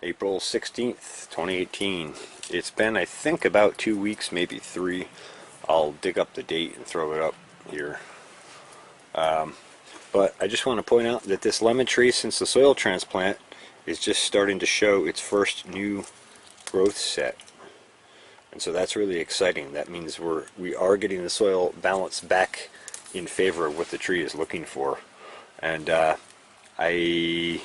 April 16th, 2018. It's been, I think, about 2 weeks, maybe 3. I'll dig up the date and throw it up here. But I just want to point out that this lemon tree, since the soil transplant, is just starting to show its first new growth set. And so that's really exciting. That means we are getting the soil balance back in favor of what the tree is looking for. And I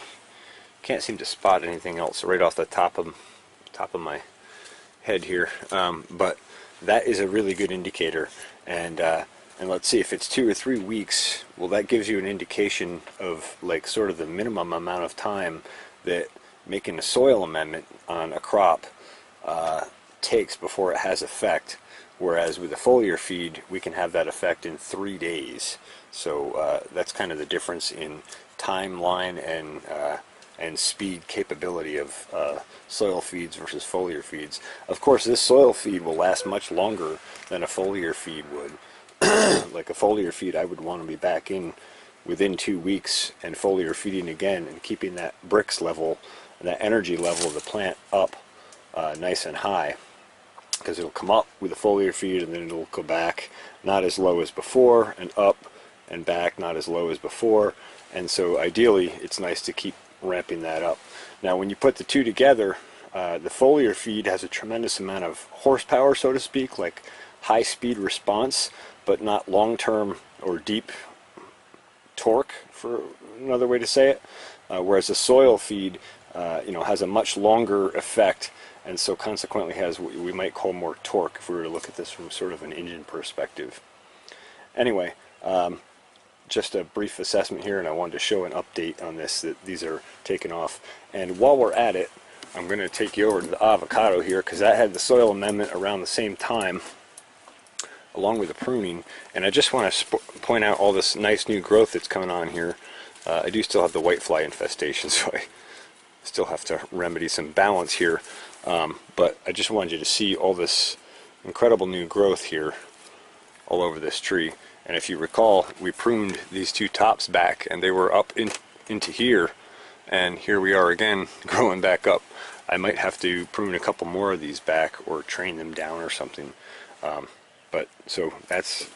can't seem to spot anything else right off the top of my head here, but that is a really good indicator. And let's see, if it's 2 or 3 weeks, well, that gives you an indication of like sort of the minimum amount of time that making a soil amendment on a crop takes before it has effect. Whereas with a foliar feed, we can have that effect in 3 days. So that's kind of the difference in timeline and speed capability of soil feeds versus foliar feeds. Of course, this soil feed will last much longer than a foliar feed would. Like a foliar feed, I would want to be back in within 2 weeks and foliar feeding again and keeping that Brix level, that energy level of the plant up nice and high, because it'll come up with a foliar feed and then it'll go back not as low as before and up and back not as low as before. And so ideally it's nice to keep ramping that up. Now when you put the two together, the foliar feed has a tremendous amount of horsepower, so to speak, like high speed response, but not long-term or deep torque, for another way to say it, whereas the soil feed has a much longer effect, and so consequently has what we might call more torque if we were to look at this from sort of an engine perspective. Anyway, just a brief assessment here, and I wanted to show an update on this, that these are taking off. And while we're at it, I'm going to take you over to the avocado here, because that had the soil amendment around the same time along with the pruning. And I just want to point out all this nice new growth that's coming on here. I do still have the whitefly infestation, so I still have to remedy some balance here. But I just wanted you to see all this incredible new growth here all over this tree. And if you recall, we pruned these two tops back and they were up into here, and here we are again growing back up. I might have to prune a couple more of these back or train them down or something. But so that's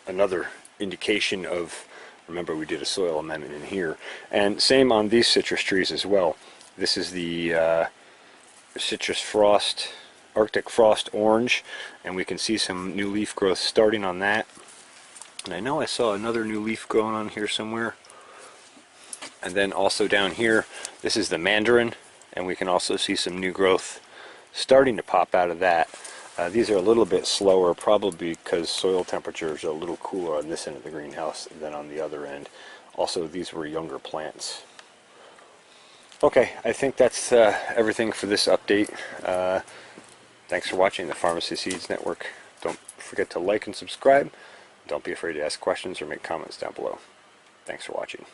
another indication of, remember we did a soil amendment in here. And same on these citrus trees as well. This is the citrus frost, Arctic frost orange, and we can see some new leaf growth starting on that. And I know I saw another new leaf growing on here somewhere. And then also down here, this is the mandarin, and we can also see some new growth starting to pop out of that. These are a little bit slower, probably because soil temperatures are a little cooler on this end of the greenhouse than on the other end. Also, these were younger plants. Okay, I think that's everything for this update. Thanks for watching the Farmacy Seeds Network. Don't forget to like and subscribe. Don't be afraid to ask questions or make comments down below. Thanks for watching.